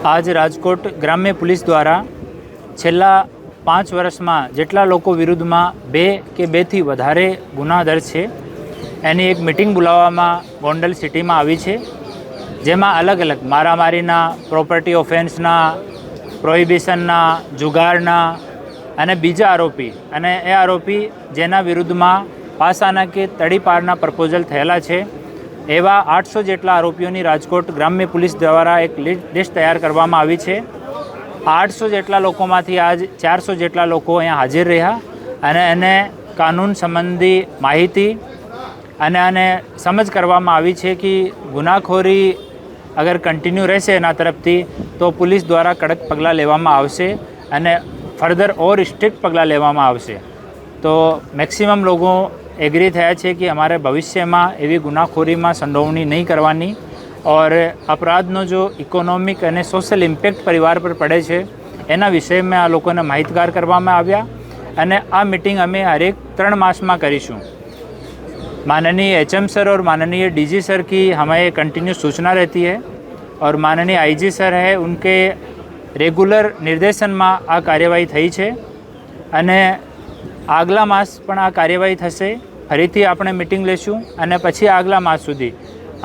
આજ રાજકોટ ગ્રામ્ય પોલીસ દ્વારા છેલ્લા 5 વર્ષમાં જેટલા લોકો વિરુદ્ધમાં 2 કે 2થી વધારે ગુના દર્જ છે એની એક મિટિંગ બોલાવવામાં ગોંડલ સિટીમાં આવી છે, જેમાં અલગ અલગ મારામારીના, પ્રોપર્ટી ઓફેન્સના, પ્રોહિબિશનના, જુગારના અને બીજા આરોપી અને એ આરોપી જેના વિરુદ્ધમાં પાસાના કે તડીપારના પ્રપોઝલ થયેલા છે એવા 800 જેટલા આરોપીઓની રાજકોટ ગ્રામ્ય પોલીસ દ્વારા એક લિસ્ટ તૈયાર કરવામાં આવી છે। 800 જેટલા લોકોમાંથી આજ 400 જેટલા લોકો અહીંયા હાજર રહ્યા અને એને કાનૂન સંબંધી માહિતી અને સમજ કરવામાં આવી છે કે ગુનાખોરી અગર કન્ટિન્યુ રહેશે એના તરફથી તો પોલીસ દ્વારા કડક પગલાં લેવામાં આવશે અને ફર્ધર ઓર સ્ટ્રિક્ટ પગલાં લેવામાં આવશે। તો મેક્સિમમ લોકો एग्री થયા છે કે हमारे ભવિષ્યમાં એવી ગુનાખોરીમાં સંડોવણી નહીં કરવાની और अपराधનો जो ઇકોનોમિક અને સોશિયલ ઇમ્પેક્ટ પરિવાર પર પડે છે એના વિષયમાં આ લોકોને માહિતગાર કરવામાં આવ્યા અને આ મીટિંગ અમે હરેક 3 માસમાં કરીશું। माननीय HM सर और माननीय DG सर की हमें कंटिन्यू सूचना रहती है और माननीय IG सर है उनके रेगुलर निर्देशन में आ कार्यवाही थई है અને આગલા માસ પણ આ કાર્યવાહી થશે। ફરીથી આપણે મિટિંગ લેશું અને પછી આગલા માસ સુધી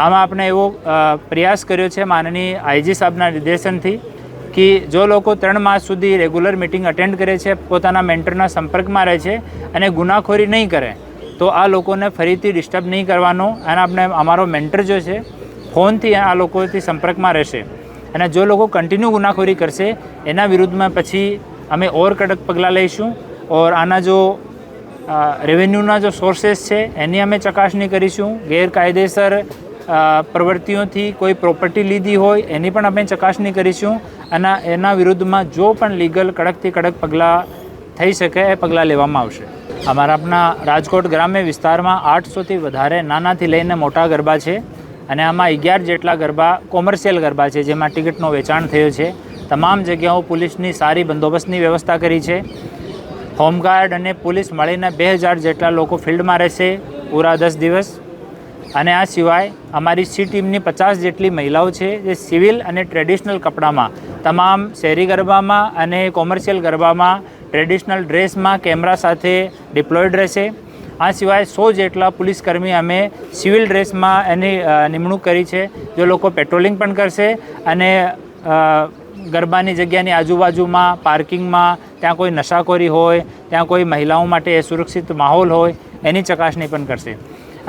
આમાં આપણે એવો પ્રયાસ કર્યો છે માનનીય IG સાહેબના નિર્દેશનથી કે જો લોકો 3 માસ સુધી રેગ્યુલર મિટિંગ અટેન્ડ કરે છે, પોતાના મેન્ટરના સંપર્કમાં રહે છે અને ગુનાખોરી નહીં કરે તો આ લોકોને ફરીથી ડિસ્ટર્બ નહીં કરવાનો અને આપણે અમારો મેન્ટર જો છે ફોનથી આ લોકોથી સંપર્કમાં રહેશે અને જો લોકો કન્ટિન્યુ ગુનાખોરી કરશે એના વિરુદ્ધમાં પછી અમે ઓર કડક પગલાં લઈશું और आना जो रेवेन्यूना जो सोर्सेस है एनी अमे चकासणी करीशुं। गैरकायदेसर प्रवृत्तिओंथी कोई प्रॉपर्टी लीधी होय एनी पण अमे चकासणी करीशुं અને એના વિરુદ્ધમાં જો પણ લીગલ કડકથી કડક પગલાં થઈ શકે એ પગલાં લેવામાં આવશે। અમારા આપણા રાજકોટ ગ્રામ્ય વિસ્તારમાં 800થી વધારે નાનાથી લઈને મોટા ગરબા છે અને આમાં 11 જેટલા ગરબા કોમર્શિયલ ગરબા છે જેમાં ટિકિટનું વેચાણ થયું છે। તમામ જગ્યાઓ પોલીસની સારી બંદોબસ્તની વ્યવસ્થા કરી છે। होमगार्ड અને પોલીસ મળીને 2000 જેટલા લોકો ફિલ્ડમાં રહેશે પૂરા 10 દિવસ અને આ સિવાય અમારી સી ટીમની 50 જેટલી મહિલાઓ છે જે સિવિલ અને ટ્રેડિશનલ કપડામાં તમામ શહેરી ગરબામાં અને કોમર્શિયલ ગરબામાં ટ્રેડિશનલ ડ્રેસમાં કેમેરા સાથે ડિપ્લોયડ રહેશે। આ સિવાય 100 જેટલા પોલીસકર્મી અમે સિવિલ ડ્રેસમાં એની નિમણૂક કરી છે જે લોકો પેટ્રોલિંગ પણ કરશે અને ગરબાની જગ્યાની આજુબાજુમાં પાર્કિંગમાં ત્યાં કોઈ નશાખોરી હોય, ત્યાં કોઈ મહિલાઓ માટે સુરક્ષિત માહોલ હોય એની ચકાસણી પણ કરશે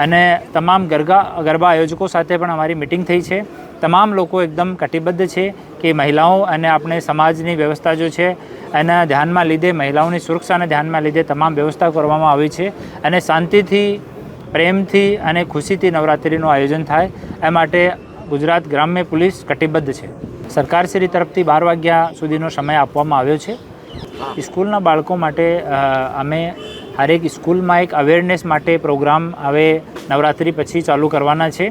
અને તમામ ગરબા આયોજકો સાથે પણ અમારી મિટિંગ થઈ છે। તમામ લોકો એકદમ કટિબદ્ધ છે કે મહિલાઓ અને આપણે સમાજની વ્યવસ્થા જો છે એના ધ્યાનમાં લીધે મહિલાઓની સુરક્ષાને ધ્યાનમાં લીધે તમામ વ્યવસ્થા કરવામાં આવી છે અને શાંતિથી, પ્રેમથી અને ખુશીથી નવરાત્રિનું આયોજન થાય એ માટે ગુજરાત ગ્રામ્ય પોલીસ કટિબદ્ધ છે। સરકારશ્રી તરફથી 12 વાગ્યા સુધીનો સમય આપવામાં આવ્યો છે। સ્કૂલના બાળકો માટે અમે હરેક સ્કૂલમાં એક અવેરનેસ માટે પ્રોગ્રામ હવે નવરાત્રિ પછી ચાલુ કરવાના છે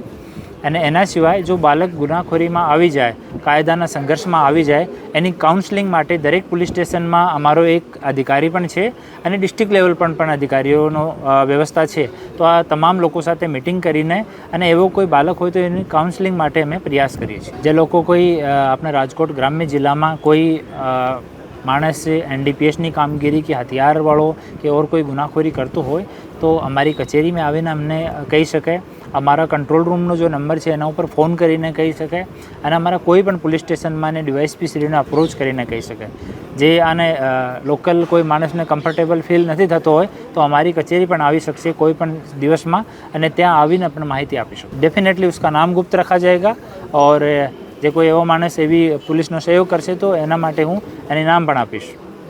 અને એના સિવાય જો બાળક ગુનાખોરીમાં આવી જાય, કાયદાના સંઘર્ષમાં આવી જાય એની કાઉન્સેલિંગ માટે દરેક પોલીસ સ્ટેશનમાં અમારો એક અધિકારી પણ છે અને ડિસ્ટ્રિક્ટ લેવલ પર પણ અધિકારીઓનો વ્યવસ્થા છે। તો આ તમામ લોકો સાથે મિટિંગ કરીને અને એવો કોઈ બાળક હોય તો એની કાઉન્સેલિંગ માટે અમે પ્રયાસ કરીએ છીએ। જે લોકો કોઈ આપણા રાજકોટ ગ્રામ્ય જિલ્લામાં કોઈ માણસ NDPSની કામગીરી કે હથિયારવાળો કે ઓર કોઈ ગુનાખોરી કરતો હોય તો અમારી કચેરીમાં આવીને અમને કહી શકે। અમારા કંટ્રોલ રૂમનો જો નંબર છે એના ઉપર ફોન કરીને કહી શકે અને અમારા કોઈ પણ પોલીસ સ્ટેશનમાં ને ડીવાયએસપી શ્રીને અપ્રોચ કરીને કહી શકે। જે આને લોકલ કોઈ માણસને કમ્ફર્ટેબલ ફીલ નથી થતો હોય તો અમારી કચેરી પણ આવી શકશે કોઈ પણ દિવસમાં અને ત્યાં આવીને પણ માહિતી આપીશું। ડેફિનેટલી उसका नाम गुप्त रखा जाएगा और જે કોઈ એવો માણસ એવી પોલીસનો સહયોગ કરશે તો એના માટે હું એને નામ પણ આપીશ।